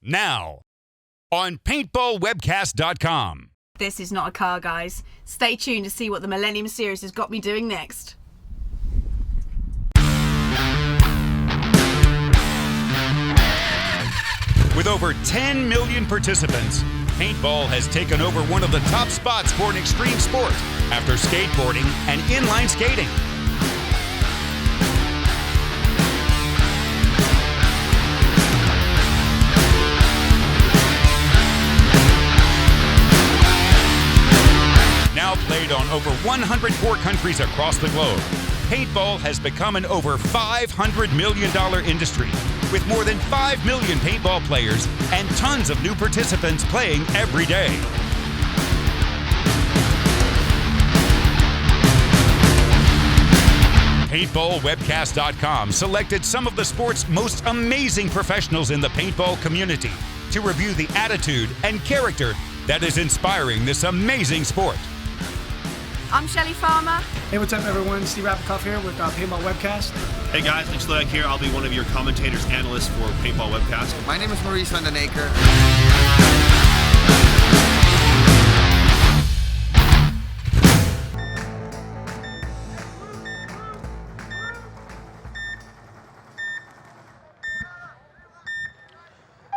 now on paintballwebcast.com. This is not a car, guys. Stay tuned to see what the Millennium Series has got me doing next. With over 10 million participants, paintball has taken over one of the top spots for an extreme sport after skateboarding and inline skating. Now played on over 104 countries across the globe, paintball has become an over $500 million industry, with more than 5 million paintball players and tons of new participants playing every day. PaintballWebcast.com selected some of the sport's most amazing professionals in the paintball community to review the attitude and character that is inspiring this amazing sport. I'm Shelley Farmer. Hey, what's up, everyone? Steve Rapikoff here with Paintball Webcast. Hey guys, Nick Slodek here. I'll be one of your commentators, analysts for Paintball Webcast. My name is Maurice van den Aker.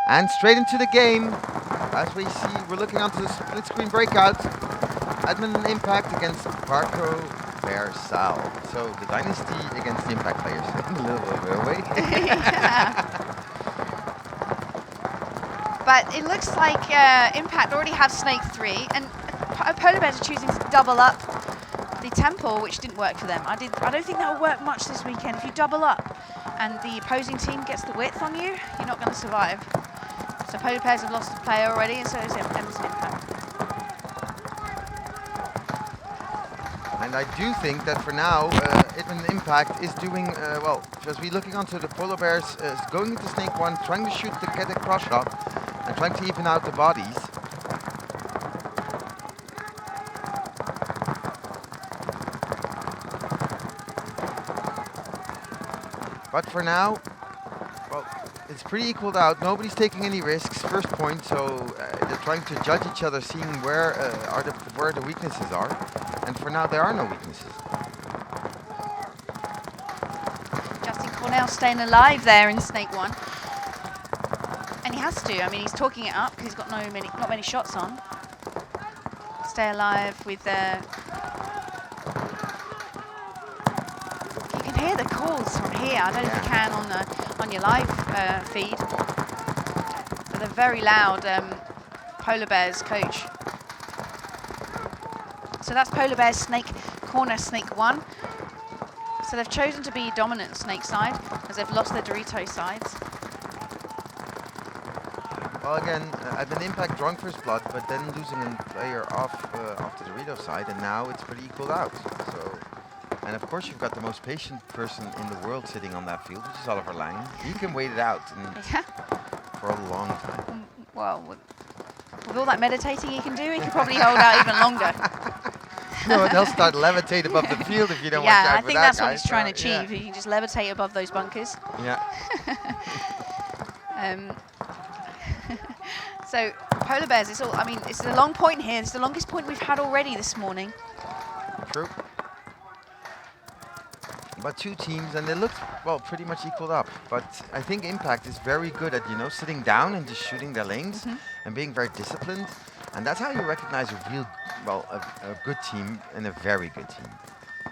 And straight into the game. As we see, we're looking onto the split screen breakout. Edmonton Impact against Parco Versailles. So the Dynasty against the Impact players. A little bit away. But it looks like Impact already have Snake 3, and Polar Bears are choosing to double up the Temple, which didn't work for them. I don't think that will work much this weekend. If you double up and the opposing team gets the width on you, you're not going to survive. So Polar Bears have lost a player already, and so is Edmonton Impact. And I do think that for now, Edmonton Impact is doing well. Just we're looking onto the Polar Bears, going into Snake 1, trying to shoot to get a cross shot, and trying to even out the bodies. But for now, well, it's pretty equaled out. Nobody's taking any risks. First point, so they're trying to judge each other, seeing where the weaknesses are. And for now, there are no weaknesses. Justin Cornell staying alive there in Snake 1. And he has to. I mean, he's talking it up because he's got not many shots on. Stay alive with you can hear the calls from here. I don't know if you can on your live feed. But they're very loud. Polar Bears coach. So that's Polar Bears Snake corner, Snake 1. So they've chosen to be dominant Snake side, as they've lost their Dorito sides. Well, again, Edmonton Impact drawing first blood, but then losing a player off the Dorito side, and now it's pretty equaled out. So, and of course, you've got the most patient person in the world sitting on that field, which is Oliver Lang. He can wait it out for a long time. Well, with all that meditating he can do, he can probably hold out even longer. No, and they'll start levitate above the field if you don't watch out for that. Yeah, I think that's what he's trying to achieve. He can just levitate above those bunkers. Yeah. So Polar Bears, it's a long point here. It's the longest point we've had already this morning. True. But two teams, and they look, well, pretty much equaled up. But I think Impact is very good at, sitting down and just shooting their lanes and being very disciplined. And that's how you recognize a real, a good team and a very good team.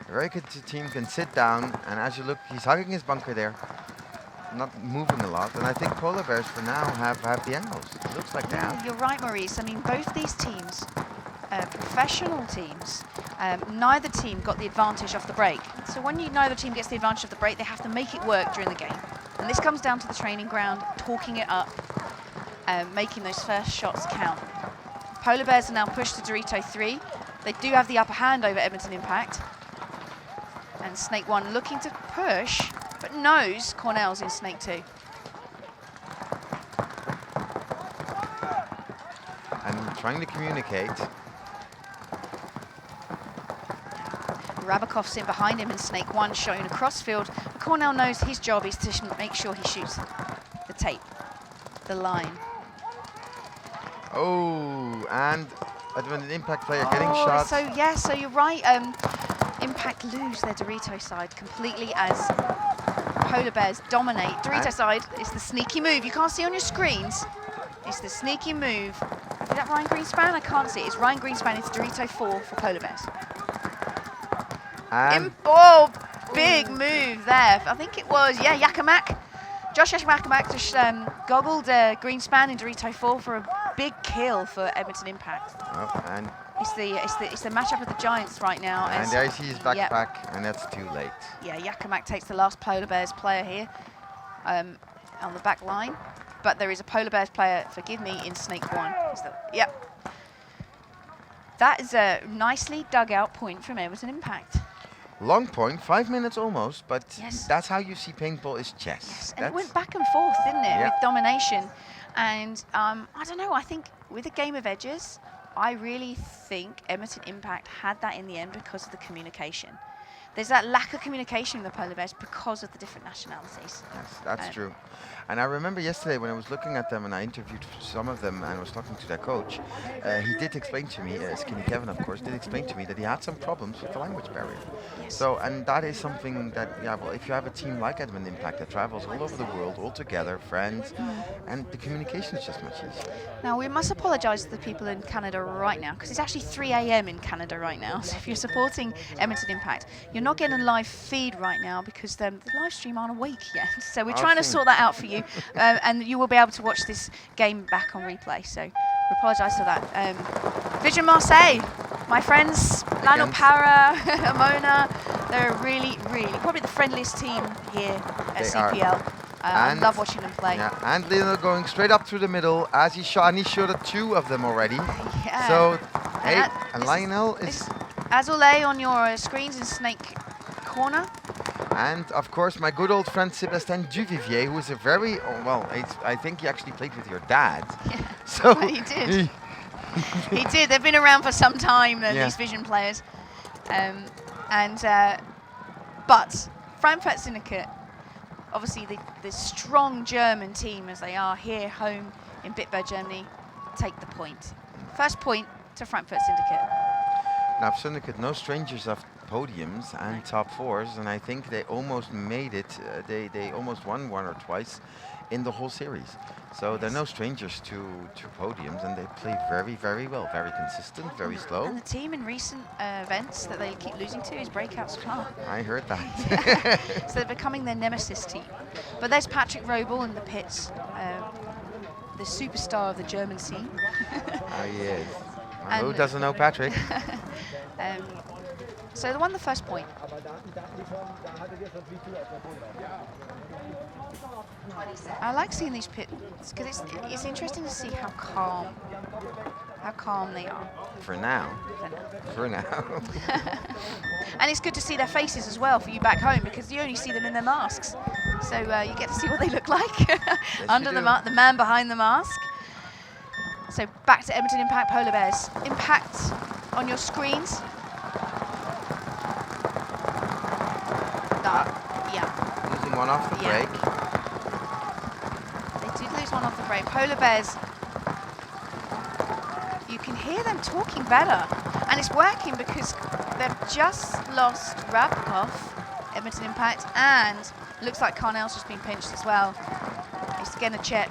A very good team can sit down, and as you look, he's hugging his bunker there, not moving a lot. And I think Polar Bears for now have the angles. It looks like they have. You're right, Maurice. I mean, both these teams, professional teams, neither team got the advantage off the break. So when neither team gets the advantage of the break, they have to make it work during the game. And this comes down to the training ground, talking it up, making those first shots count. Polar Bears are now pushed to Dorito 3. They do have the upper hand over Edmonton Impact. And Snake 1 looking to push, but knows Cornell's in Snake 2. And trying to communicate. Rabikoff's in behind him in Snake 1, showing a crossfield. Cornell knows his job is to make sure he shoots the tape, the line. Oh, and an Impact player getting shot. So you're right. Impact lose their Dorito side completely as Polar Bears dominate. Dorito side is the sneaky move. You can't see on your screens. It's the sneaky move. Is that Ryan Greenspan? I can't see it. It's Ryan Greenspan. It's Dorito 4 for Polar Bears. And Big move there. I think it was, Yakamak. Josh Yakamak just goggled Greenspan in Dorito 4 for a big kill for Edmonton Impact. Oh, and it's the matchup of the Giants right now. And there he sees backpack, and that's too late. Yeah, Yakamak takes the last Polar Bears player here on the back line. But there is a Polar Bears player, forgive me, in Snake 1. Yep. That is a nicely dug out point from Edmonton Impact. Long point, 5 minutes almost, but Yes. that's how you see paintball is chess. Yes, and it went back and forth, didn't it, with domination. And I don't know, I think with a game of edges, I really think Edmonton Impact had that in the end because of the communication. There's that lack of communication in the Polar Bears because of the different nationalities. Yes, that's true. And I remember yesterday when I was looking at them and I interviewed some of them and I was talking to their coach, he did explain to me, Skinny Kevin of course, did explain to me that he had some problems with the language barrier. Yes. So, and that is something that, if you have a team like Edmonton Impact that travels all over the world, all together, friends, and the communication is just much easier. Now, we must apologise to the people in Canada right now, because it's actually 3 a.m. in Canada right now. So if you're supporting Edmonton Impact, you're not getting a live feed right now because the live stream aren't awake yet. So we're trying to sort that out for you. And you will be able to watch this game back on replay. So we apologise for that. Vision Marseille, my friends, Lionel Para, Amona, they're really, probably the friendliest team here at CPL. I love watching them play. Yeah, and Lionel going straight up through the middle as he shot, and he shot at 2 of them already. Yeah. So, and Lionel is... Azulay on your screens in Snake corner. And of course, my good old friend Sébastien Duvivier, who is a very, I think he actually played with your dad. Yeah. So he did. He did. They've been around for some time, these Vision players. But Frankfurt Syndicate, obviously the strong German team as they are here home in Bitburg, Germany, take the point. First point to Frankfurt Syndicate. Now, Syndicate, no strangers of podiums and top 4s, and I think they almost made it. They almost won 1 or twice in the whole series. So they're no strangers to podiums, and they play very, very well, very consistent, very slow. And the team in recent events that they keep losing to is Breakout Spa. I heard that. So they're becoming their nemesis team. But there's Patrick Roble in the pits, the superstar of the German scene. He is. Who doesn't know Patrick? So they won the first point. I like seeing these pits because it's interesting to see how calm they are. For now. And it's good to see their faces as well for you back home because you only see them in their masks. So you get to see what they look like under the man behind the mask. So back to Edmonton Impact Polar Bears. Impact on your screens. Losing one off the break. They did lose one off the break. Polar Bears, you can hear them talking better. And it's working because they've just lost Rabkov, Edmonton Impact, and looks like Carnell's just been pinched as well. He's getting a check.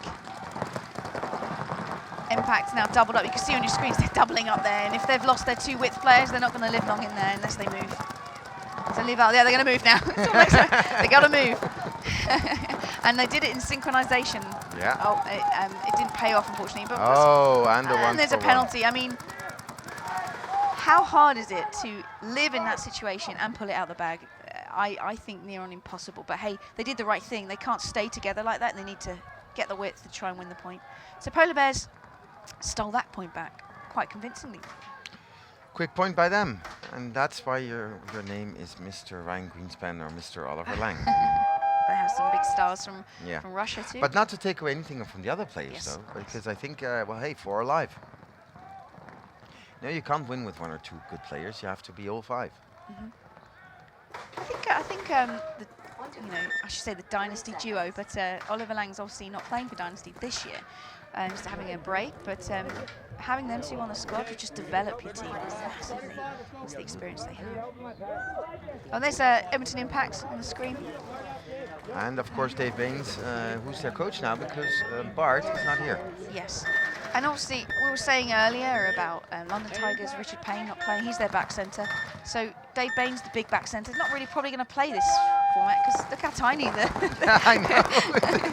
Impact's now doubled up. You can see on your screens they're doubling up there, and if they've lost their 2 width players, they're not going to live long in there unless they move. So leave out. Yeah, they're going to move now. They got to move. And they did it in synchronization. Yeah. Oh, it didn't pay off, unfortunately. But and there's a penalty. I mean, how hard is it to live in that situation and pull it out of the bag? I think near on impossible. But hey, they did the right thing. They can't stay together like that. They need to get the width to try and win the point. So Polar Bears stole that point back quite convincingly. Quick point by them, and that's why your name is Mr. Ryan Greenspan or Mr. Oliver Lang. They have some big stars from Russia too. But not to take away anything from the other players, though, because I think, 4 alive. No, you can't win with 1 or 2 good players. You have to be all 5. I think I should say the Dynasty duo, but Oliver Lang's obviously not playing for Dynasty this year, just having a break, but having them two on the squad will just develop your team massively. It's the experience they have. Oh, there's Edmonton Impact on the screen. And of course Dave Baines, who's their coach now, because Bart is not here. Yes. And obviously, we were saying earlier about London Tigers, Richard Payne not playing. He's their back centre. So Dave Baines, the big back centre, not really probably going to play this format because look how tiny the I know.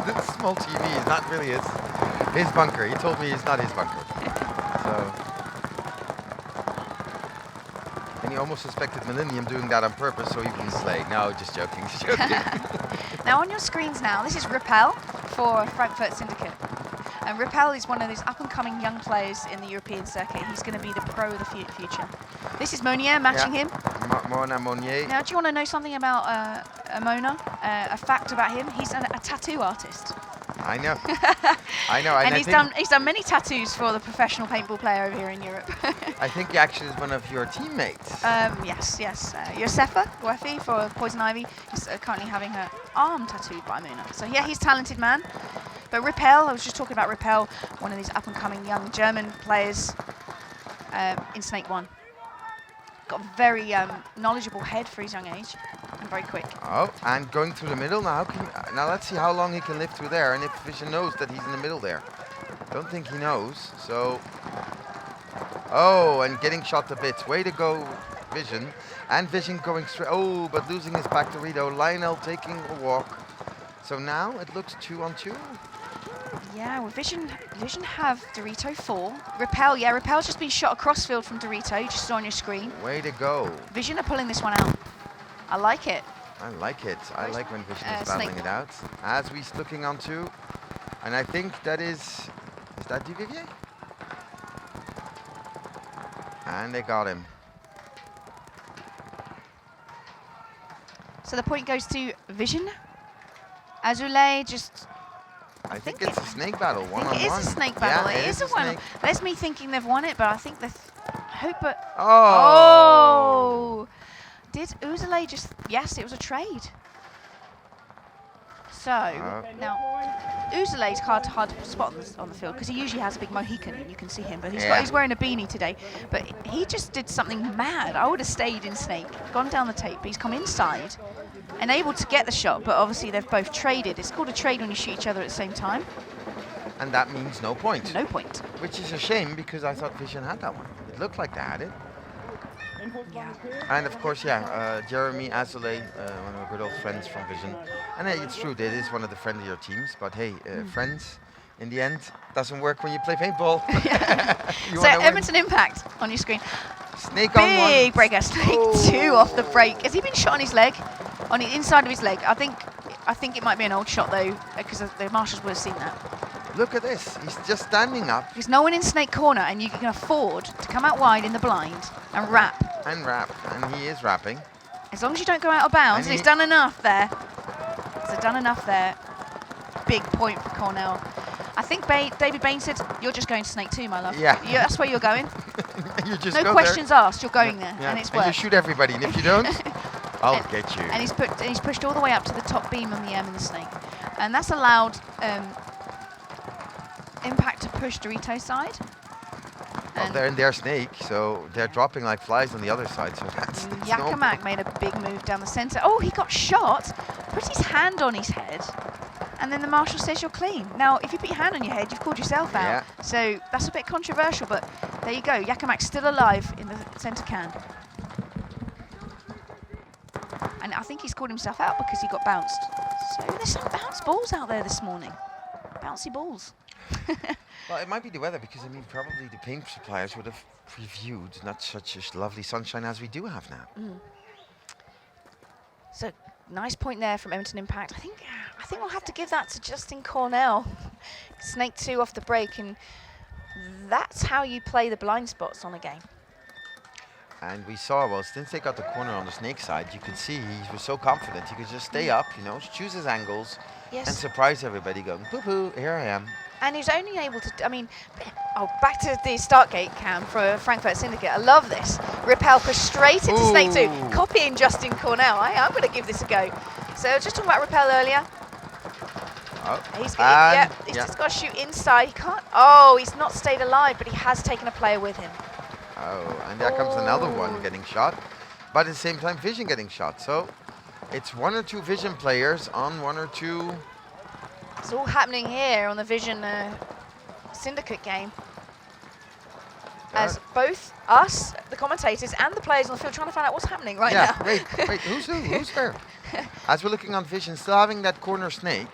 The small TV is not really his bunker. He told me it's not his bunker. So. And he almost suspected Millennium doing that on purpose so he wouldn't slay. No, just joking. Just joking. Now on your screens now, this is Rappel for Frankfurt Syndicate. And Rappel is one of those up-and-coming young players in the European circuit. He's going to be the pro of the future. This is Monier matching him. Mona Monier. Now, do you want to know something about Mona? A fact about him? He's a tattoo artist. I know. I know. And he's done many tattoos for the professional paintball player over here in Europe. I think he actually is one of your teammates. Yes. Josefa Guefi for Poison Ivy is currently having her arm tattooed by Mona. So yeah, he's a talented man. But Rappel, I was just talking about Rappel, one of these up-and-coming young German players in Snake 1. Got a very knowledgeable head for his young age and very quick. Oh, and going through the middle now. Now let's see how long he can live through there and if Vision knows that he's in the middle there. Don't think he knows, so... Oh, and getting shot to bits. Way to go, Vision. And Vision going straight... Oh, but losing his back to Rito. Lionel taking a walk. So now it looks 2-on-2. Yeah, well, Vision have Dorito 4. Rappel's just been shot across field from Dorito, you just saw on your screen. Way to go. Vision are pulling this one out. I like it. I like it. I like when Vision is battling it out. As we're looking onto, and I think that is that Duvivier? And they got him. So the point goes to Vision. Azulay just... I think it's a snake battle, one-on-one. It is a snake battle. Yeah, it is a one. That's me thinking they've won it, but I think they hope it. Oh! Did Uzale just? Yes, it was a trade. So now Uzalay's hard to spot on the field because he usually has a big Mohican and you can see him, but he's wearing a beanie today. But he just did something mad. I would have stayed in Snake, gone down the tape, but he's come inside and able to get the shot, but obviously they've both traded. It's called a trade when you shoot each other at the same time. And that means no point. No point. Which is a shame because I thought Vision had that one. It looked like they had it. Yeah. And of course, Jeremy Azulay, one of our good old friends from Vision. And it's true, it is one of the friendlier teams, but hey, friends, in the end, doesn't work when you play paintball. So Edmonton Impact on your screen. Snake on one. Big breaker, Snake 2 off the break. Has he been shot on his leg? On the inside of his leg? I think it might be an old shot though, because the marshals would have seen that. Look at this, he's just standing up. There's no one in Snake corner and you can afford to come out wide in the blind and wrap. And he is rapping. As long as you don't go out of bounds, and he's done enough there. He's done enough there. Big point for Cornell. I think David Bain said, you're just going to Snake 2, my love. Yeah. That's where you're going. You just no questions asked, you're going there, and it's worked. And you shoot everybody, and if you don't, I'll get you. And he's pushed all the way up to the top beam on the M in the Snake. And that's allowed Impact to push Dorito's side. Well, they're in their Snake, so they're dropping like flies on the other side. So that's Yakamak made a big move down the centre. Oh, he got shot, put his hand on his head, and then the marshal says you're clean. Now, if you put your hand on your head, you've called yourself out. Yeah. So that's a bit controversial, but there you go. Yakamak's still alive in the centre can. And I think he's called himself out because he got bounced. So there's some bounce balls out there this morning. Bouncy balls. Well, it might be the weather because, I mean, probably the paint suppliers would have previewed not such a lovely sunshine as we do have now. So, nice point there from Edmonton Impact. I think we'll have to give that to Justin Cornell. Snake 2 off the break, and that's how you play the blind spots on a game. And we saw, well, since they got the corner on the Snake side, you could see he was so confident. He could just stay up, choose his angles, and surprise everybody going, poo-poo, here I am. And he's only able to, back to the start gate cam for Frankfurt Syndicate. I love this. Rappel pushed straight into Snake 2, copying Justin Cornell. I'm going to give this a go. So just talking about repel earlier. Oh. He's And- just got to shoot inside. He can't. Oh, he's not stayed alive, but he has taken a player with him. Oh, and there comes another one Oh. getting shot, but at the same time, Vision getting shot. So it's 1 or 2 Vision players on 1 or 2. It's all happening here on the Vision Syndicate game. As both us, the commentators, and the players on the field trying to find out what's happening right Yeah, now. wait, who's who? Who's there? As we're looking on Vision, still having that corner snake.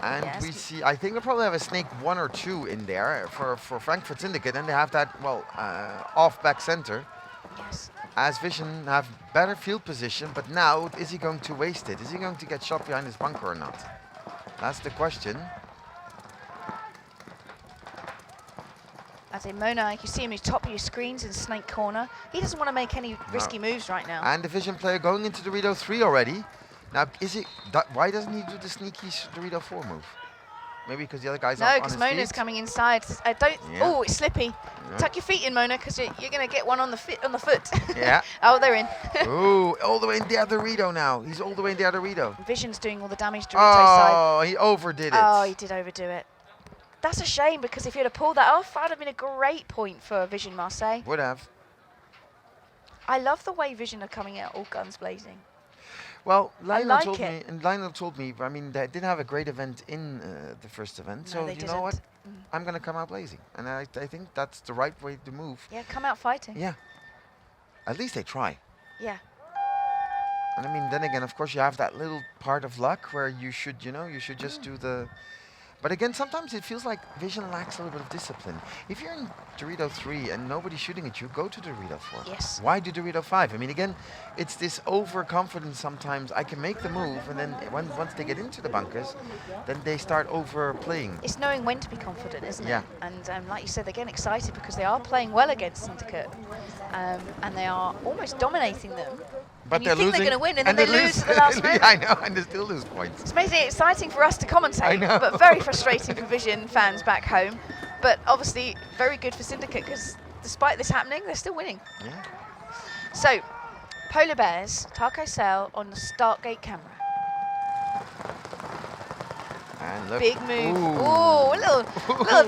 And Yes. we see, I think they'll probably have a snake 1 or 2 in there for Frankfurt Syndicate, and they have that, well, off back center. Yes. As Vision have better field position, but now, is he going to waste it? Is he going to get shot behind his bunker or not? That's the question. As in Mona, you see him, he's top of your screens in Snake Corner. He doesn't want to make any risky moves right now. And the Vision player going into Dorito 3 already. Now, is it? Why doesn't he do the sneaky Dorito 4 move? Maybe because the other guy's No, up on because his Mona's feet? coming inside. Don't. Yeah. Oh, it's slippy. Yeah. Tuck your feet in, Mona, because you're going to get one on the foot. Yeah. Oh, they're in. Ooh, all the way in the other Dorito now. He's all the way in the other Dorito. Vision's doing all the damage Dorito's side. Oh, he overdid it. Oh, he did overdo it. That's a shame, because if he'd have pulled that off, that would have been a great point for Vision Marseille. Would have. I love the way Vision are coming out all guns blazing. Well, I Lionel like told it. me, and Lionel told me, I mean, they didn't have a great event in the first event, No, so they you know what? didn't. I'm going to come out blazing. And I think that's the right way to move. Yeah, come out fighting. Yeah. At least they try. Yeah. And I mean, then again, of course, you have that little part of luck where you should, you should just do the... But again, sometimes it feels like Vision lacks a little bit of discipline. If you're in Dorito 3 and nobody's shooting at you, go to Dorito 4. Yes. Why do Dorito 5? I mean, again, it's this overconfidence sometimes. I can make the move, and then once they get into the bunkers, then they start overplaying. It's knowing when to be confident, isn't Yeah. it? And like you said, they're getting excited because they are playing well against Syndicate. And they are almost dominating them. But and you think they're going to win, and then they they lose at the last moment. I know, and they still lose points. It's amazingly exciting for us to commentate, I know. but very frustrating for Vision fans back home. But obviously very good for Syndicate, because despite this happening, they're still winning. Yeah. So, Polar Bears, Taco Cell on the start gate camera. And look. Big move. Ooh. Ooh, a little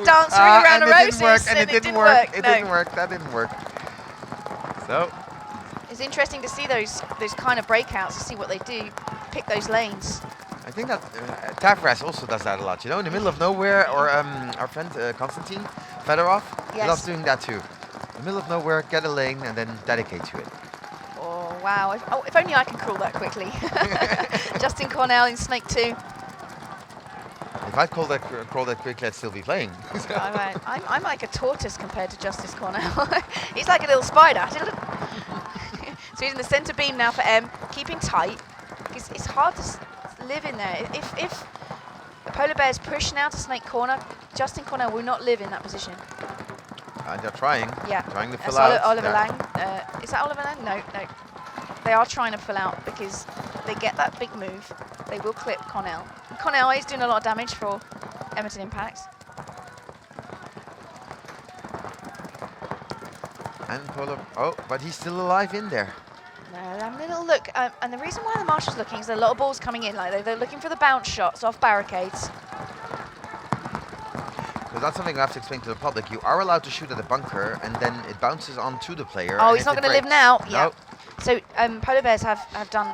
dancery around and the it roses. didn't work, and it didn't work. It No. didn't work. That didn't work. So, It's interesting to see those kind of breakouts, to see what they do, pick those lanes. I think that Tavras also does that a lot. You know, in the middle of nowhere, or our friend Konstantin Fedorov, he Yes. loves doing that too. In the middle of nowhere, get a lane, and then dedicate to it. Oh, wow. If only I can crawl that quickly. Justin Cornell in Snake 2. If I'd crawl that quickly, I'd still be playing. I'm like a tortoise compared to Justice Cornell. He's like a little spider. So he's in the centre beam now for M, keeping tight. It's hard to live in there. If the Polar Bears push now to Snake Corner, Justin Cornell will not live in that position. And they're trying. Yeah. Trying to That's fill out. Oliver Yeah. Lang. Is that Oliver Lang? No. They are trying to fill out because they get that big move. They will clip Cornell. Cornell is doing a lot of damage for Edmonton Impacts. And Polar. Oh, but he's still alive in there. I'm a little look, and the reason why the Marshal's looking is there are a lot of balls coming in. Like they're looking for the bounce shots off barricades. So that's something I have to explain to the public. You are allowed to shoot at a bunker, and then it bounces onto the player. Oh, and he's if not it going to live breaks- now. No. Yeah. So Polar Bears have done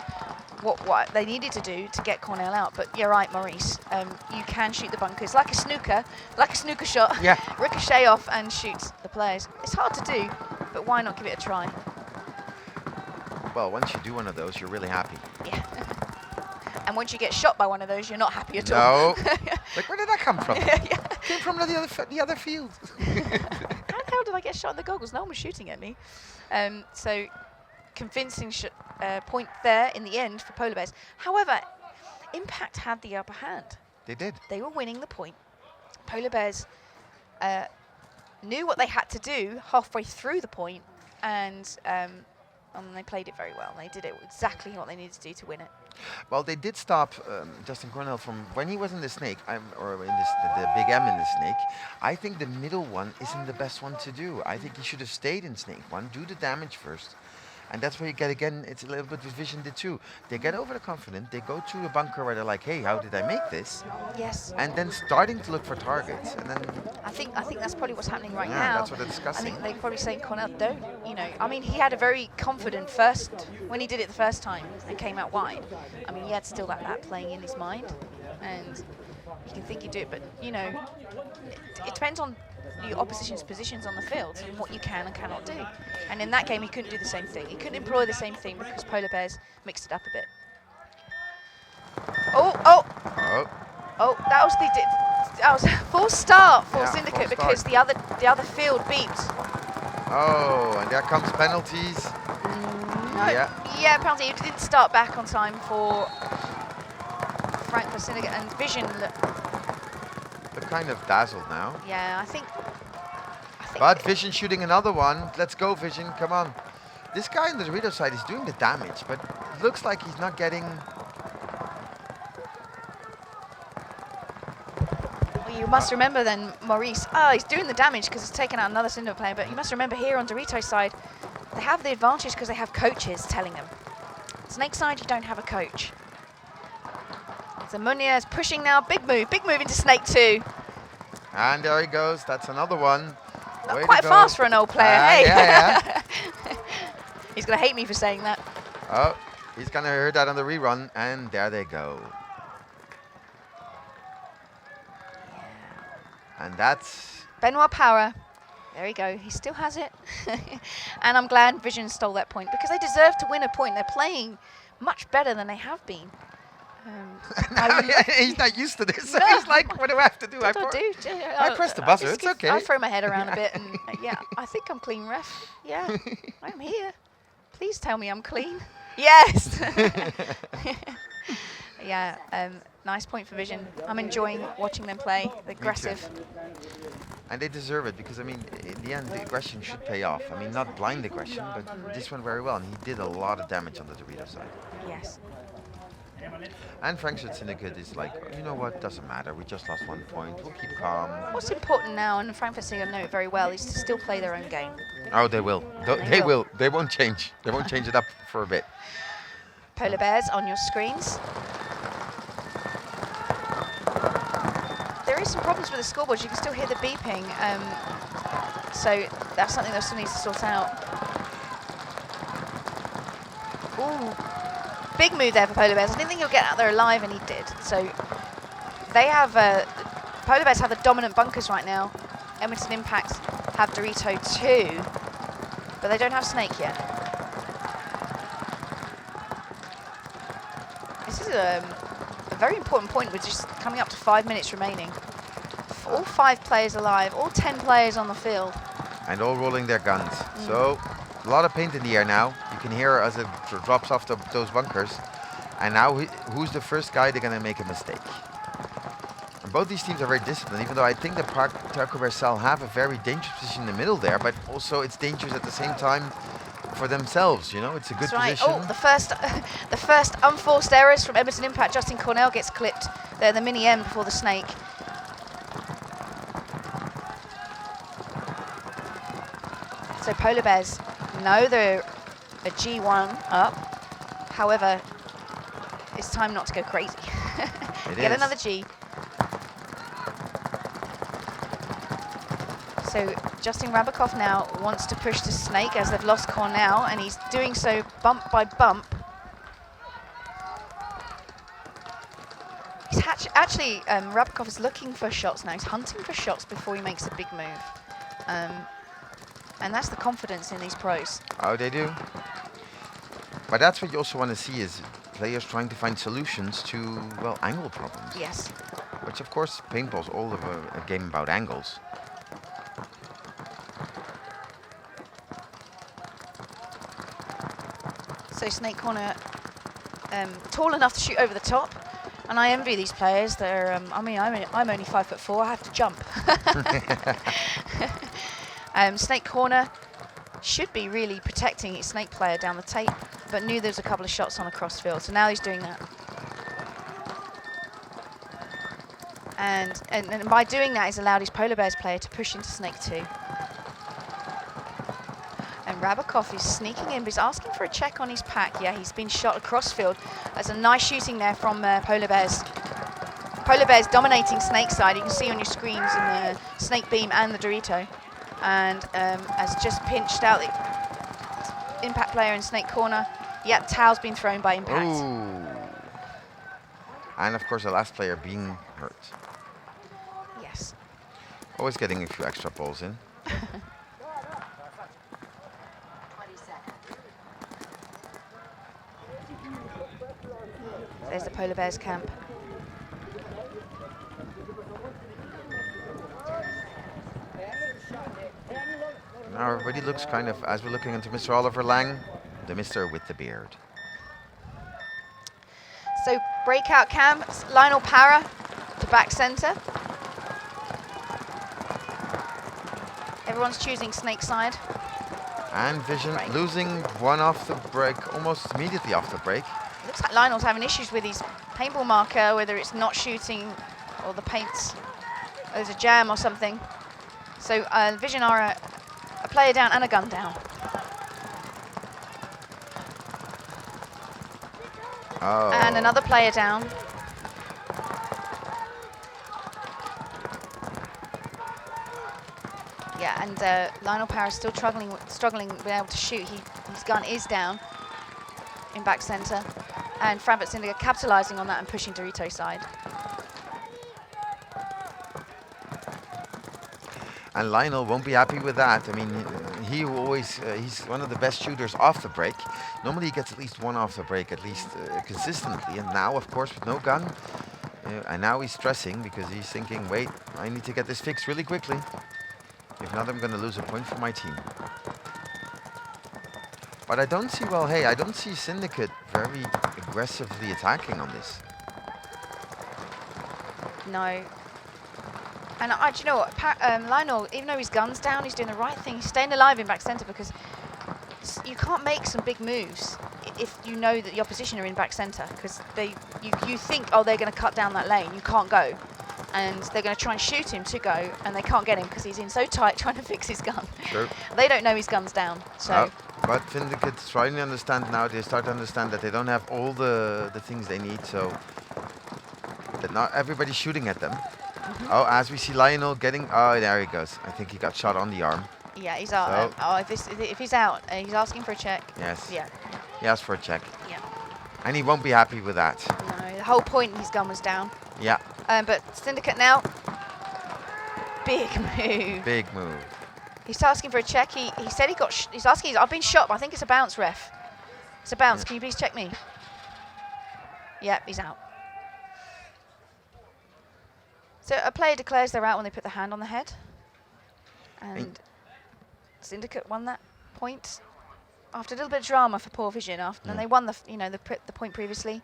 what they needed to do to get Cornell out. But you're right, Maurice. You can shoot the bunkers like a snooker shot. Yeah. Ricochet off and shoot the players. It's hard to do, but why not give it a try? Well, once you do one of those, you're really happy. Yeah. And once you get shot by one of those, you're not happy at all. No. Like, where did that come from? Yeah. Came from the other field. How the hell did I get shot in the goggles? No one was shooting at me. So convincing point there in the end for Polar Bears. However, Impact had the upper hand. They did. They were winning the point. Polar Bears knew what they had to do halfway through the point, and they played it very well. They did it exactly what they needed to do to win it. Well, they did stop Justin Cornell from when he was in the snake, or in the big M in the snake. I think the middle one isn't the best one to do. I think he should have stayed in snake 1, do the damage first, And that's where you get, again, it's a little bit what Vision did too. They get overconfident, they go to the bunker where they're like, hey, how did I make this? Yes. And then starting to look for targets. And then, I think that's probably what's happening right yeah, now. that's what they're discussing. I think they're probably saying, Cornell, don't, I mean, he had a very confident first, when he did it the first time and came out wide. I mean, he had still that playing in his mind. And you can think you do it, but, it depends on your opposition's positions on the field and what you can and cannot do. And in that game, he couldn't do the same thing. He couldn't employ the same thing because Polar Bears mixed it up a bit. Oh, that was a full start for Syndicate because the other field beeped. Oh, and there comes penalties. No, yeah, penalty. It didn't start back on time for Frankfurt Syndicate, and Vision. They're kind of dazzled now. Yeah, I think. But Vision shooting another one. Let's go, Vision. Come on. This guy on the Dorito side is doing the damage, but it looks like he's not getting. Well, you must remember then, Maurice. He's doing the damage because he's taken out another Syndicate player. But you must remember here on Dorito's side, they have the advantage because they have coaches telling them. Snake side, you don't have a coach. So Munya is pushing now. Big move into Snake 2. And there he goes. That's another one. Not quite fast for an old player, hey. Yeah. He's going to hate me for saying that. Oh, he's going to hear that on the rerun. And there they go. And that's... Benoit Power. There you go. He still has it. And I'm glad Vision stole that point because they deserve to win a point. They're playing much better than they have been. He's not used to this. No. He's like, what do I have to do? I press the buzzer. It's okay. I throw my head around a bit and I think I'm clean, ref. Yeah, I'm here. Please tell me I'm clean. Yes. Yeah, nice point for Vision. I'm enjoying watching them play. They're aggressive. And they deserve it because, I mean, in the end, the aggression should pay off. I mean, not blind aggression, but this went very well. And he did a lot of damage on the Dorito side. Yes. And Frankfurt Syndicate is like, you know what, doesn't matter. We just lost 1 point. We'll keep calm. What's important now, and Frankfurt Syndicate know it very well, is to still play their own game. Oh, they will. They will. They won't change. They won't change it up for a bit. Polar Bears on your screens. There is some problems with the scoreboards. You can still hear the beeping. So that's something that still needs to sort out. Ooh. Big move there for Polar Bears. I didn't think he'll get out there alive, and he did. So they have, Polar Bears have the dominant bunkers right now. Edmonton Impact have Dorito 2, but they don't have Snake yet. This is a very important point with just coming up to 5 minutes remaining. All 5 players alive, all 10 players on the field. And all rolling their guns. So a lot of paint in the air now. You can hear as it drops off those bunkers. And now who's the first guy they're going to make a mistake? And both these teams are very disciplined, even though I think the Taco Versailles have a very dangerous position in the middle there, but also it's dangerous at the same time for themselves, you know, it's a good position. Oh, the first unforced errors from Edmonton Impact. Justin Cornell gets clipped there, the mini M before the Snake. So Polar Bears know they're a G1 up. However, it's time not to go crazy. Get another G. So Justin Rabakov now wants to push to Snake as they've lost Cornell, and he's doing so bump by bump. He's actually, Rabakov is looking for shots now. He's hunting for shots before he makes a big move. And that's the confidence in these pros. Oh, they do. But that's what you also want to see is players trying to find solutions to, well, angle problems. Yes. Which, of course, paintball's all of a game about angles. So Snake Corner, tall enough to shoot over the top, and I envy these players. They're, I mean, I'm only 5'4". I have to jump. Snake Corner should be really protecting his Snake player down the tape, but knew there was a couple of shots on a cross field, so now he's doing that. And by doing that, he's allowed his Polar Bears player to push into Snake 2. And Rabakov is sneaking in, but he's asking for a check on his pack. Yeah, he's been shot across field. There's a nice shooting there from Polar Bears. Polar Bears dominating Snake side. You can see on your screens in the Snake Beam and the Dorito. And has just pinched out the Impact player in Snake corner. Yep, Tao's been thrown by Impact. Ooh. And of course the last player being hurt. Yes. Always getting a few extra balls in. There's the Polar Bears camp. Now everybody looks kind of, as we're looking into Mr. Oliver Lang, the Mr. with the beard. So breakout camp, Lionel Para to back center. Everyone's choosing Snake side. And Vision Right. losing one off the break, almost immediately off the break. Looks like Lionel's having issues with his paintball marker, whether it's not shooting or the paints. There's a jam or something. So Vision are a player down and a gun down. Oh. And another player down. Yeah, and Lionel Power is still struggling being able to shoot. His gun is down in back center. And Frankfurt Syndicate capitalizing on that and pushing Dorito side. And Lionel won't be happy with that. I mean, he always, he's one of the best shooters off the break. Normally he gets at least one off the break, at least consistently. And now, of course, with no gun, and now he's stressing because he's thinking, wait, I need to get this fixed really quickly. If not, I'm going to lose a point for my team. But I don't see, well, hey, I don't see Syndicate very aggressively attacking on this. No. And do you know what? Lionel, even though his gun's down, he's doing the right thing. He's staying alive in back center because you can't make some big moves if you know that the opposition are in back center, because you think, oh, they're going to cut down that lane. You can't go. And they're going to try and shoot him to go, and they can't get him because he's in so tight trying to fix his gun. Sure. They don't know his gun's down. So. But Syndicate's trying to understand now, they start to understand that they don't have all the things they need, so that not everybody's shooting at them. Oh, as we see Lionel getting, oh, there he goes. I think he got shot on the arm. Yeah, he's out. Oh, if he's out, he's asking for a check. Yes. Yeah. He asked for a check. Yeah. And he won't be happy with that. No, the whole point his gun was down. Yeah. But Syndicate now, big move. Big move. He's asking for a check. He said he got. He's asking. I've been shot, but I think it's a bounce, ref. It's a bounce. Yeah. Can you please check me? Yep, he's out. So a player declares they're out when they put the hand on the head. And Syndicate won that point after a little bit of drama for poor vision. And they won the point previously.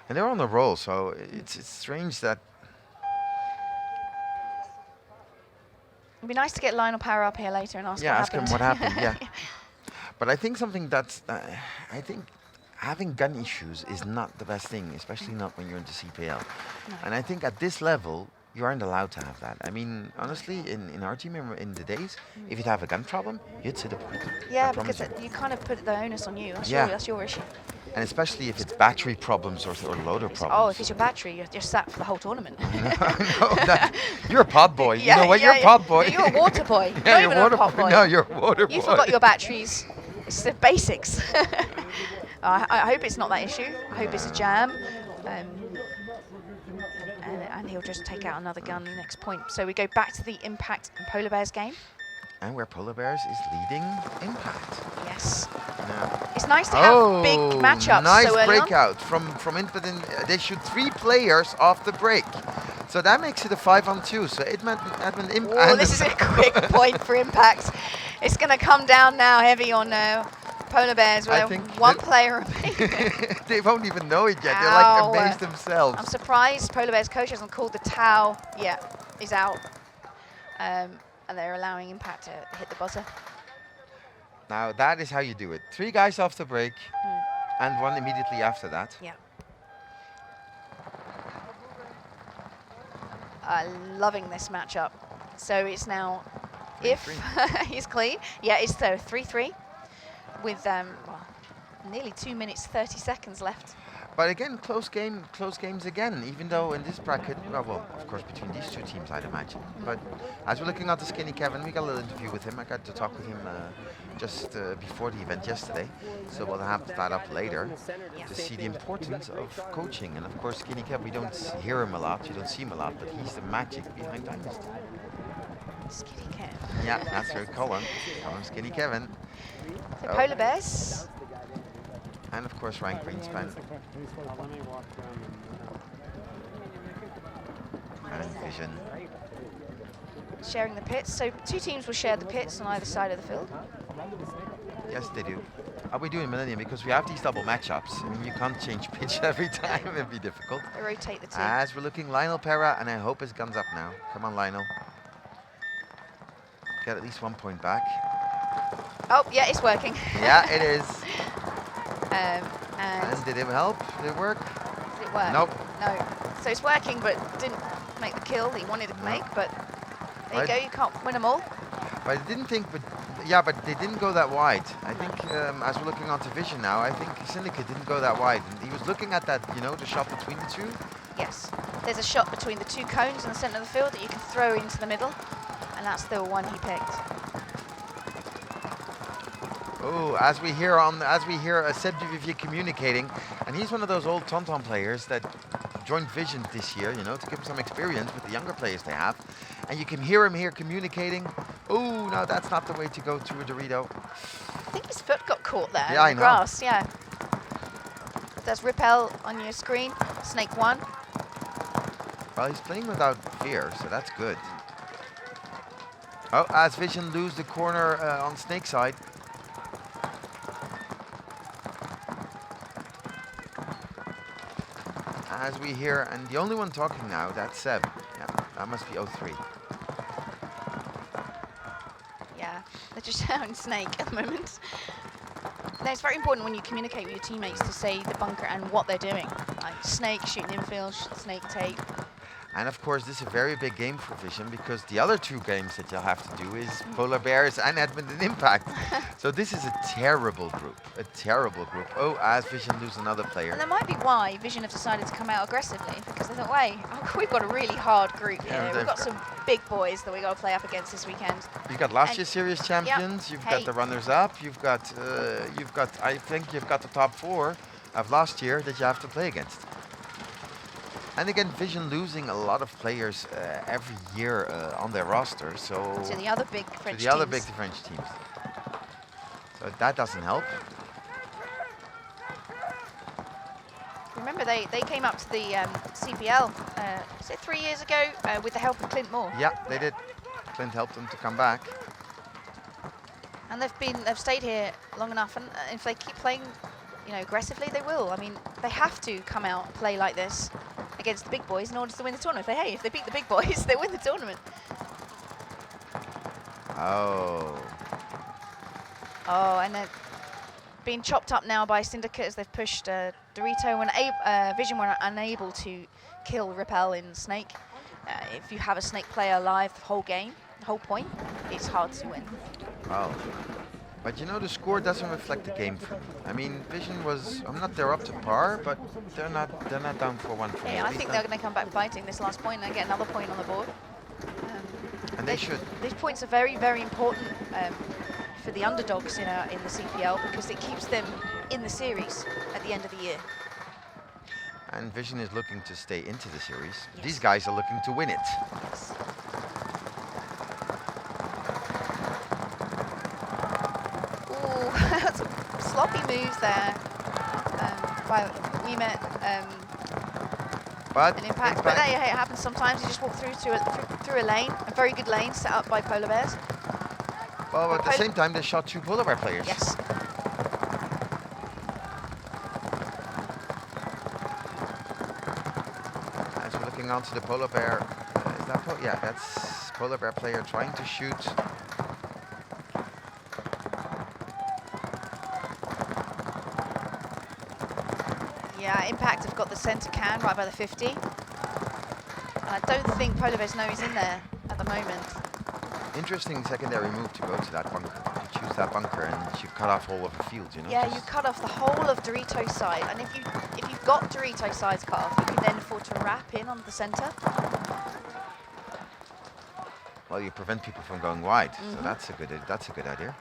And they're on the roll, so it's strange that. It'd be nice to get Lionel Power up here later and ask what happened. Him what happened. Yeah. But I think something that's, I think having gun issues is not the best thing, especially not when you're into CPL. No. And I think at this level, you aren't allowed to have that. I mean, honestly, in our team in the days, if you'd have a gun problem, you'd sit a point. Yeah, because you kind of put the onus on you. That's your issue. And especially if it's battery problems or loader problems. Oh, if it's your battery, you're sat for the whole tournament. You're a pod boy. Yeah, you know what? You're a pod boy. You're a water boy. Yeah, you're not even a pod boy. No, you're a water boy. You forgot your batteries. It's the basics. I hope it's not that issue. I hope it's a jam. And he'll just take out another gun next point. So we go back to the Impact and Polar Bears game. And where Polar Bears is leading Impact. Yes. Yeah. It's nice to have big matchups nice so early breakout from Impact. They shoot 3 players off the break. So that makes it a 5-on-2. So Edmund Impact. Oh, this is a quick point for Impact. It's going to come down now heavy on Polar Bears with one player remaining. They won't even know it yet. Ow. They're like amazed themselves. I'm surprised Polar Bears coach hasn't called the towel. Yeah, he's out. And they're allowing Impact to hit the buzzer. Now that is how you do it. 3 guys off the break and 1 immediately after that. Yeah. Loving this matchup. So it's now, if he's clean, yeah, it's 3-3. with well, nearly 2 minutes 30 seconds left. But again, close games again, even though in this bracket, well, of course, between these two teams, I'd imagine. But as we're looking at the Skinny Kevin, we got a little interview with him. I got to talk with him just before the event yesterday. So we'll have that up later to see the importance of coaching. And of course, Skinny Kevin, we don't hear him a lot, you don't see him a lot, but he's the magic behind Dynasty. Skinny Kev. Yeah, that's what we call him. Call him Skinny Kevin. So Polar Bears. And of course, Ryan Greenspan. And Vision. Sharing the pits. So 2 teams will share the pits on either side of the field. Yes, they do. We do in Millennium because we have these double matchups. I mean, you can't change pitch every time. It'd be difficult. They rotate the team. As we're looking, Lionel Pera, and I hope his gun's up now. Come on, Lionel. Get at least 1 point back. Oh, yeah, it's working. Yeah, it is. And did it help? Did it work? did it work? Nope. No. So it's working, but didn't make the kill that he wanted to make. But there you go. You can't win them all. But I didn't think, but they didn't go that wide. I think as we're looking onto Vision now, I think Syndicate didn't go that wide. And he was looking at that, the shot between the two. Yes. There's a shot between the 2 cones in the centre of the field that you can throw into the middle, and that's the one he picked. Oh, as we hear Seb Duvivier communicating, and he's one of those old Tauntaun players that joined Vision this year, to give him some experience with the younger players they have. And you can hear him here communicating. Oh, no, that's not the way to go to a Dorito. I think his foot got caught there Yeah, in the grass. Yeah. There's Repel on your screen. Snake 1. Well, he's playing without fear, so that's good. Oh, as Vision lose the corner on Snake side. As we hear, and the only one talking now, that's Seb. Yeah, that must be 03. Yeah, they're just shouting Snake at the moment. No, it's very important when you communicate with your teammates to say the bunker and what they're doing. Like Snake shooting infield, Snake tape. And of course, this is a very big game for Vision because the other 2 games that you'll have to do is Polar Bears and Edmonton Impact. So this is a terrible group, Oh, as Vision lose another player. And that might be why Vision have decided to come out aggressively, because they thought, wait, we've got a really hard group here. We've got some big boys that we got to play up against this weekend. You've got last year's series champions. You've got the runners-up. You've got I think you've got the top 4 of last year that you have to play against. And again, Vision losing a lot of players every year on their roster, so to the other big French teams. So that doesn't help. Remember, they came up to the CPL, is it 3 years ago, with the help of Clint Moore. Yeah, they did. Clint helped them to come back. And they've stayed here long enough, and if they keep playing, aggressively, they will. I mean, they have to come out and play like this against the big boys in order to win the tournament. If they beat the big boys, they win the tournament. Oh, and they're being chopped up now by Syndicate as they've pushed Dorito. When Vision were unable to kill Repel in Snake. If you have a Snake player alive the whole game, the whole point, it's hard to win. wow. But the score doesn't reflect the game for me. I mean, Vision was, they're up to par, but they're not down 4-1 for me. Yeah, I think they're going to come back fighting this last point and get another point on the board. And they should. These points are very, very important for the underdogs in the CPL because it keeps them in the series at the end of the year. And Vision is looking to stay into the series. Yes. These guys are looking to win it. Yes. Some sloppy moves there by Wimet But and Impact. But there, it happens sometimes. You just walk through a lane, a very good lane set up by Polar Bears. Well, at the same time, they shot 2 Polar Bear players. Yes. As we're looking onto the Polar Bear, is that yeah, that's Polar Bear player trying to shoot. Yeah, Impact have got the centre can right by the 50. And I don't think Polar Bears know he's in there at the moment. Interesting secondary move to go to that bunker, to choose that bunker and you cut off all of the field, you know? Yeah, you Just- cut off the whole of Dorito's side, and if you've got Dorito's sides cut off, you can then afford to wrap in on the centre. Well, you prevent people from going wide, so that's a good idea.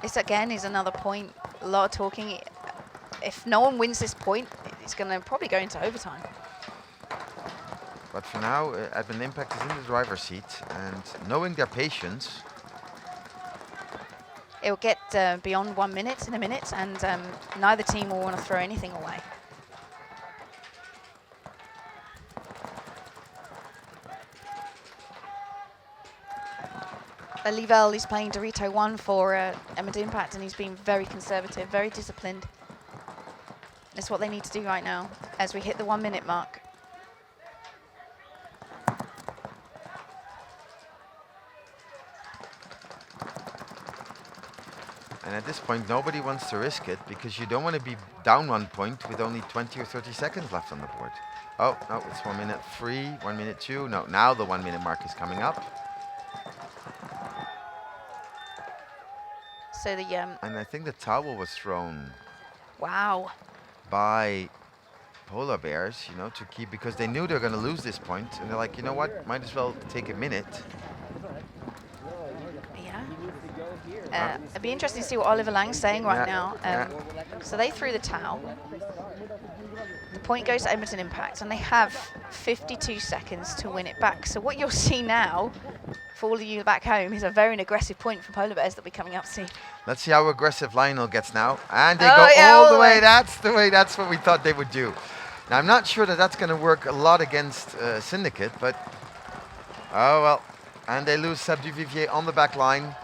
This again is another point. A lot of talking. If no one wins this point, it's going to probably go into overtime. But for now, Admin Impact is in the driver's seat, and knowing their patience, It will get beyond 1 minute in a minute, and neither team will want to throw anything away. Livel is playing Dorito 1 for Admin Impact, and he's been very conservative, very disciplined. That's what they need to do right now as we hit the 1 minute mark. and at this point, nobody wants to risk it because you don't want to be down 1 point with only 20 or 30 seconds left on the board. Oh, no, it's 1 minute 3, 1 minute 2. No, now the 1 minute mark is coming up. So the And I think the towel was thrown wow. by polar bears, you know, to keep, because they knew they're going to lose this point, and they're like, you know what, might as well take a minute. Yeah. It'd be interesting to see what Oliver Lang's saying right Yeah, now. So they threw the towel. The point goes to Edmonton Impact, and they have 52 seconds to win it back. So what you'll see now, for all of you back home, is a very aggressive point from Polar Bears that we're coming up to. Let's see how aggressive Lionel gets now. And they Oh, go yeah, all the way. That's what we thought they would do. Now, I'm not sure that that's going to work a lot against Syndicate, but oh well. And they lose Seb Duvivier on the back line.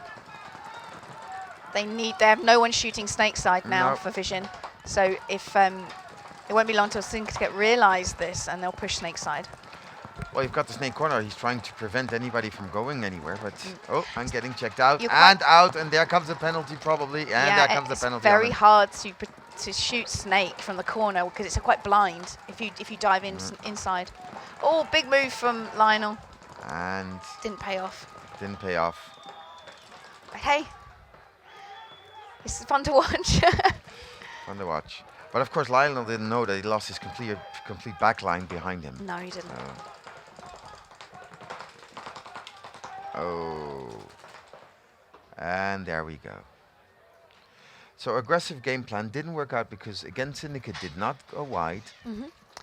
They have no one shooting Snakeside now Nope. for Vision. So if it won't be long until Syndicate realise this, and they'll push Snakeside. Well, you've got the snake corner. He's trying to prevent anybody from going anywhere, but oh, I'm getting checked out You and out, and there comes the penalty probably, and there comes the it's penalty. very on it. hard to shoot Snake from the corner because it's quite blind if you dive in inside. Oh, big move from Lionel. And Didn't pay off. didn't pay off. But hey, this is fun to watch. Fun to watch. But of course, Lionel didn't know that he lost his complete back line behind him. No, he didn't. Oh. And there we go. So aggressive game plan didn't work out because, again, Syndicate did not go wide.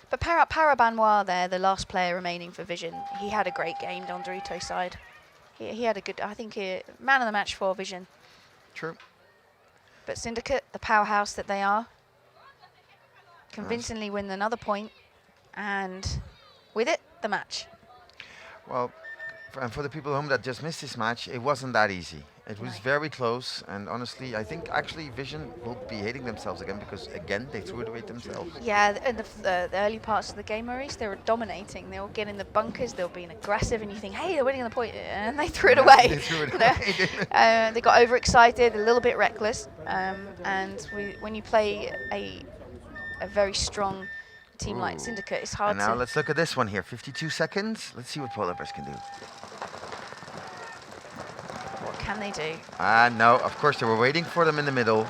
But Parabanoir there, the last player remaining for Vision, he had a great game on Dorito's side. He had a good, I think, man of the match for Vision. True. But Syndicate, the powerhouse that they are, convincingly win another point, and with it, the match. Well, and for the people at home that just missed this match, it wasn't that easy. It was very close, and honestly, I think actually Vision will be hating themselves again because, again, they threw it away themselves. Yeah, in the early parts of the game, Maurice, they were dominating. They were getting the bunkers, they were being aggressive, and you think, hey, they're winning the point, and they threw it away. They threw it away. They got overexcited, a little bit reckless, and when you play a very strong team like Syndicate, it's hard And now to... let's look at this one here. 52 seconds. Let's see what Polar Bears can do. What can they do? No, of course, they were waiting for them in the middle.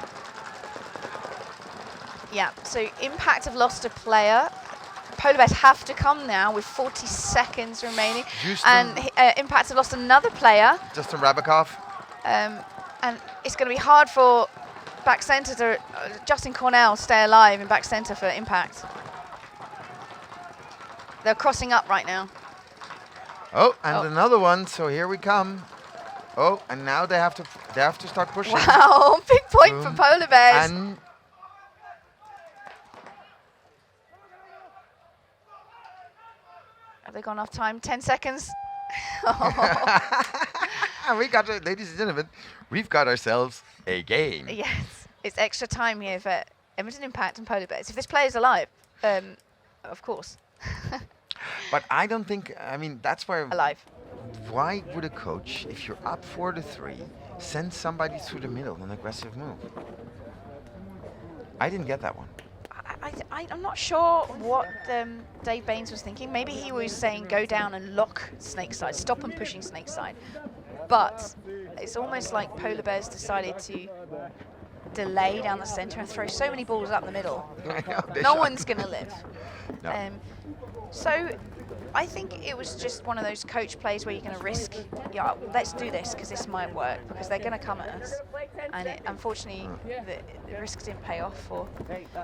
Yeah, so Impact have lost a player. Polar Bears have to come now with 40 seconds remaining. And Impact have lost another player. Justin Rabakov. And it's going to be hard for back centre to Justin Cornell stay alive in back centre for Impact. They're crossing up right now. Oh, and another one. So here we come. Oh, and now they have to start pushing. Wow, big point for Polar Bears. And Have they gone off time? 10 seconds. we got it, ladies and gentlemen. We've got ourselves a game. Yes, it's extra time here for Edmonton Impact and Polar Bears. If this player's alive, of course. But I don't think, I mean, that's where... Alive. Why would a coach, if you're up 4-3, send somebody through the middle, an aggressive move? I didn't get that one. I'm not sure what Dave Baines was thinking. Maybe he was saying go down and lock Snakeside, stop them pushing Snakeside. But it's almost like Polar Bears decided to delay down the center and throw so many balls up the middle. No one's going to live. No. So I think it was just one of those coach plays where you're going to risk, yeah, let's do this because this might work, because they're going to come at us. And unfortunately, the risk didn't pay off for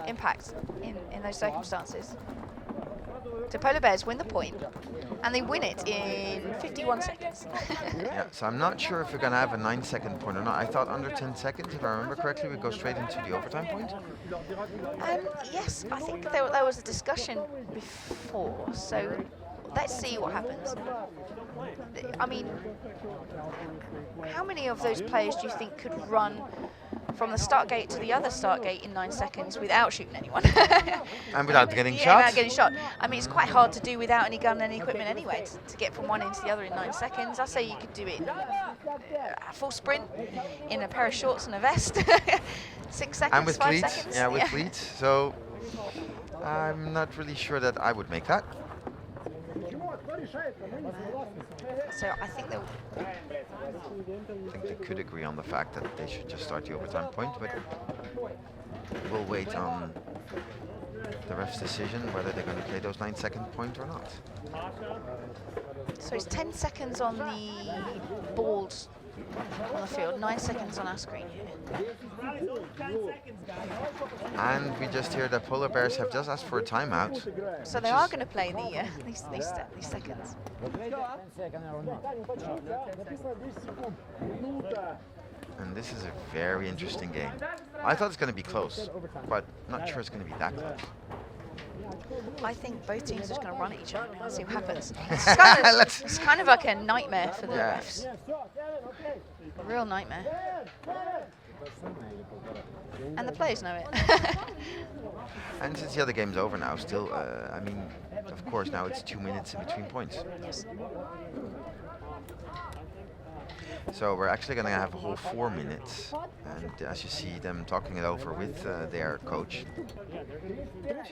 Impact in those circumstances. So Polar Bears win the point, and they win it in 51 seconds. Yeah, so I'm not sure if we're going to have a 9-second point or not. I thought under 10 seconds, if I remember correctly, we go straight into the overtime point. Yes, I think there was a discussion before, so let's see what happens. I mean, how many of those players do you think could run from the start gate to the other start gate in 9 seconds without shooting anyone? And without getting Yeah, shot? without getting shot. I mean, it's quite hard to do without any gun and any equipment anyway, to get from one end to the other in 9 seconds. I say you could do it in a full sprint, in a pair of shorts and a vest. 6 seconds, And with 5 cleats, seconds. yeah, with cleats. So I'm not really sure that I would make that. So I think they'll... I think they could agree on the fact that they should just start the overtime point, but we'll wait on the ref's decision whether they're going to play those 9-second point or not. So it's 10 seconds on the boards on the field, 9 seconds on our screen here. And we just hear that Polar Bears have just asked for a timeout. So they are going to play the these seconds. And this is a very interesting game. I thought it's going to be close, but not sure it's going to be that close. I think both teams are just going to run at each other now and see what happens. It's kind of like a nightmare for the refs. A real nightmare. And the players know it. And since the other game's over now, still, I mean, of course, now it's 2 minutes in between points. Yes. So we're actually going to have a whole 4 minutes. And as you see them talking it over with their coach,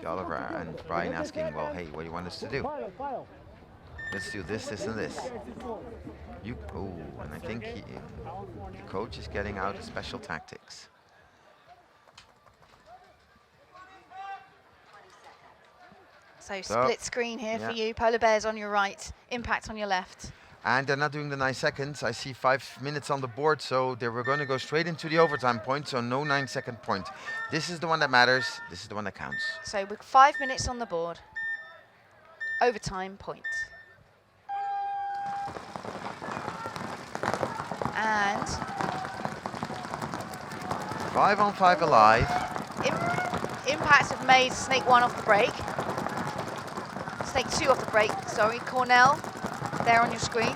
Oliver and Brian, asking, well, hey, what do you want us to do? Let's do this, this, and this. And I think the coach is getting out of special tactics. So split screen here for you. Polar Bears on your right, Impact on your left. And they're not doing the 9 seconds. I see 5 minutes on the board, so they were going to go straight into the overtime point, so no 9-second point. This is the one that matters. This is the one that counts. So with 5 minutes on the board, overtime point. And 5 on 5 alive. Impact have made Snake 1 off the break. Snake 2 off the break, sorry. Cornell, there on your screen.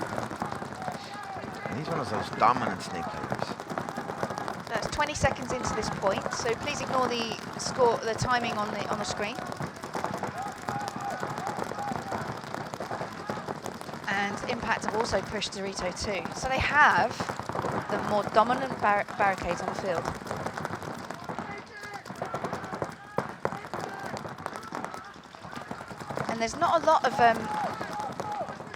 And he's one of those dominant Snake players. That's 20 seconds into this point, so please ignore the score, the timing on the screen. And Impact have also pushed Dorito too. So they have the more dominant barricades on the field. And there's not a lot of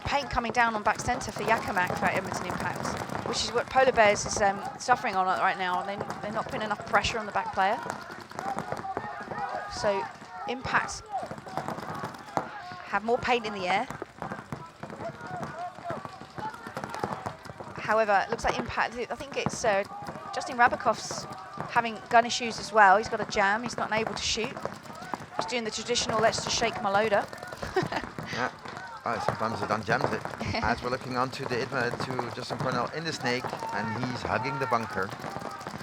paint coming down on back centre for Yakamak for Edmonton Impact, which is what Polar Bears is suffering on right now. They're not putting enough pressure on the back player. So Impact have more paint in the air. However, it looks like Impact, I think it's Justin Rabakov's having gun issues as well. He's got a jam, he's not able to shoot. He's doing the traditional let's just shake my loader. Yeah. Sometimes it unjams it. As we're looking onto to Justin Cornell in the Snake, and he's hugging the bunker.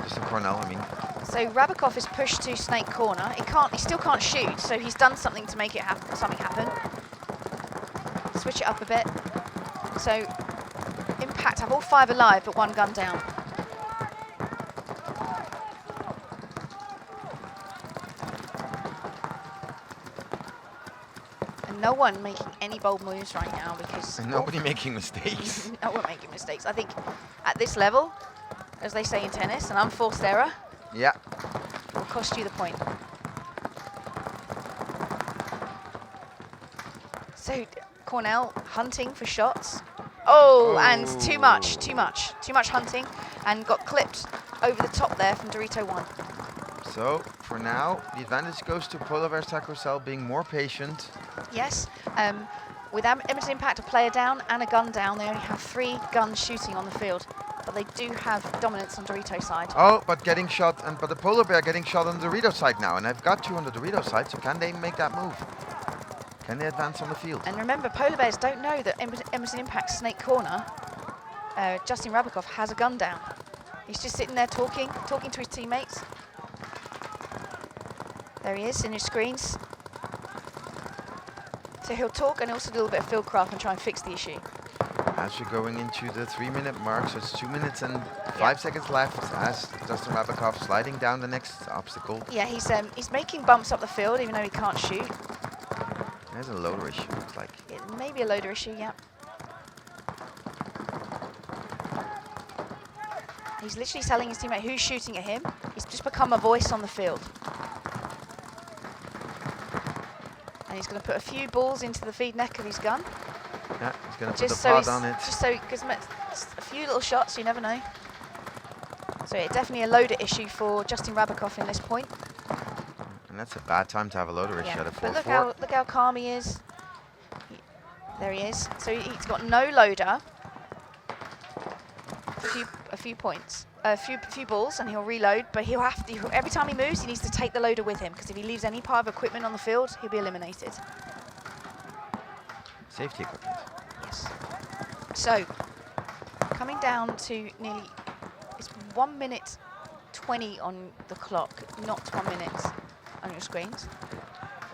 Justin Cornell, I mean. So Rabakov is pushed to Snake corner. He still can't shoot, so he's done something to make it something happen. Switch it up a bit. So Impact have all 5 alive, but 1 gun down. No one making any bold moves right now because... And nobody making mistakes. No one making mistakes. I think at this level, as they say in tennis, an unforced error will cost you the point. So Cornell hunting for shots. Oh, and too much hunting, and got clipped over the top there from Dorito 1. So, for now, the advantage goes to Polar Bears Taco Cell being more patient. Yes, with Edmonton Impact, a player down and a gun down, they only have 3 guns shooting on the field, but they do have dominance on Dorito's side. Oh, but getting shot, but the Polar Bear getting shot on the Dorito side now, and I've got 2 on the Dorito side, so can they make that move? Can they advance on the field? And remember, Polar Bears don't know that Edmonton Impact's snake corner, Justin Rabakov, has a gun down. He's just sitting there talking to his teammates. There he is in his screens. So he'll talk and also do a little bit of field craft and try and fix the issue. As we're going into the 3-minute mark, so it's 2 minutes and 5 seconds left as Justin Rabakov sliding down the next obstacle. Yeah, he's making bumps up the field even though he can't shoot. There's a loader issue, looks like. It may be a loader issue, yeah. He's literally telling his teammate who's shooting at him. He's just become a voice on the field. And he's going to put a few balls into the feed neck of his gun. Yeah, he's going to put the pod on it. Just so, because a few little shots, you never know. So yeah, definitely a loader issue for Justin Rabakov in this point. And that's a bad time to have a loader issue at a 4-4. But look how calm he is. There he is. So he's got no loader. A few points, a few balls, and he'll reload. But he'll have to, every time he moves, he needs to take the loader with him, because if he leaves any part of equipment on the field, he'll be eliminated. Safety equipment. Yes. So coming down to nearly, it's 1 minute 20 on the clock, not 1 minute on your screens.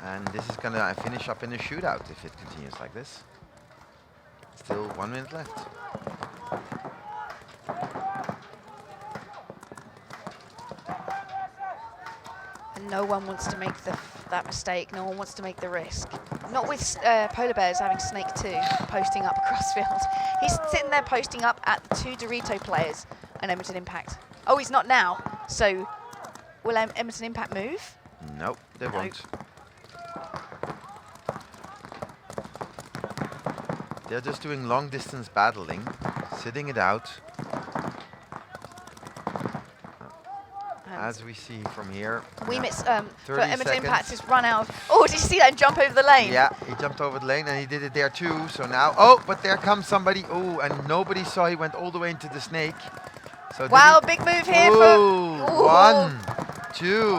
And this is going to finish up in a shootout if it continues like this. Still 1 minute left. And no one wants to make that mistake. No one wants to make the risk. Not with Polar Bears having Snake 2 posting up across field. He's sitting there posting up at the 2 Dorito players and Edmonton Impact. Oh, he's not now. So will Edmonton Impact move? Nope, they won't. They're just doing long distance battling, sitting it out. As we see from here. We miss for Edmonton seconds. Impact has run out. Oh, did you see that jump over the lane? Yeah, he jumped over the lane and he did it there too. So now, oh, but there comes somebody. Oh, and nobody saw he went all the way into the snake. So wow, big move here for 1, 2,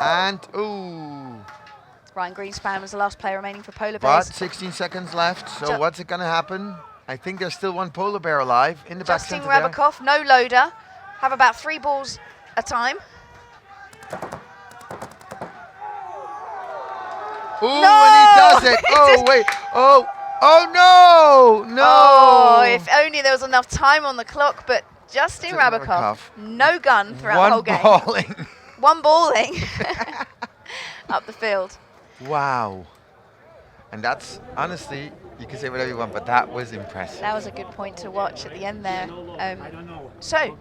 and ooh. Ryan Greenspan was the last player remaining for Polar Bears. But 16 seconds left. So what's it going to happen? I think there's still 1 Polar Bear alive in the back Justin center there. Rabakov, no loader, have about 3 balls a time. Ooh, and he does it. Oh, wait. Oh, no. Oh, if only there was enough time on the clock, but Justin Rabakov, no gun throughout the whole game. 1 balling. 1 balling up the field. Wow. And that's, honestly, you can say whatever you want, but that was impressive. That was a good point to watch at the end there. So,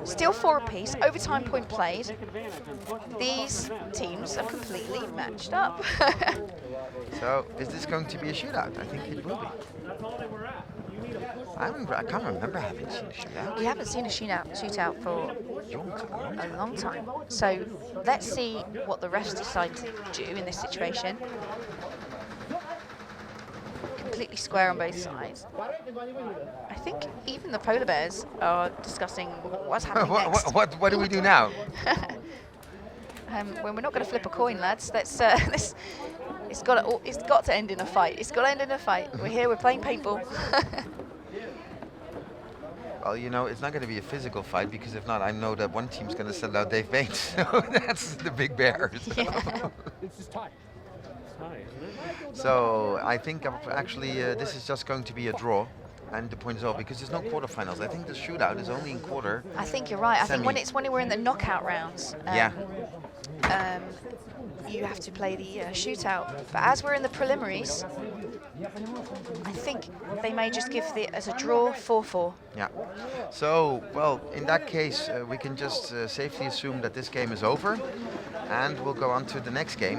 still 4 apiece, overtime point played. These teams are completely matched up. So, is this going to be a shootout? I think it will be. I can't remember having seen a shootout. We haven't seen a shootout for a long time. So, let's see what the refs decide to do in this situation. Completely square on both sides. I think even the Polar Bears are discussing what's happening next. What do we do now? When we're not going to flip a coin, lads. Let's. It's got to end in a fight. It's got to end in a fight. We're here. We're playing paintball. Well, you know, it's not going to be a physical fight, because if not, I know that one team's going to send out Dave Bates. So that's the big bears. Yeah. This is tight. So I think actually this is just going to be a draw, and the point is all, because there's no quarterfinals. I think the shootout is only in quarter. I think you're right. I think when we're in the knockout rounds, you have to play the shootout. But as we're in the preliminaries, I think they may just give it as a draw 4-4. Yeah. So, well, in that case, we can just safely assume that this game is over, and we'll go on to the next game.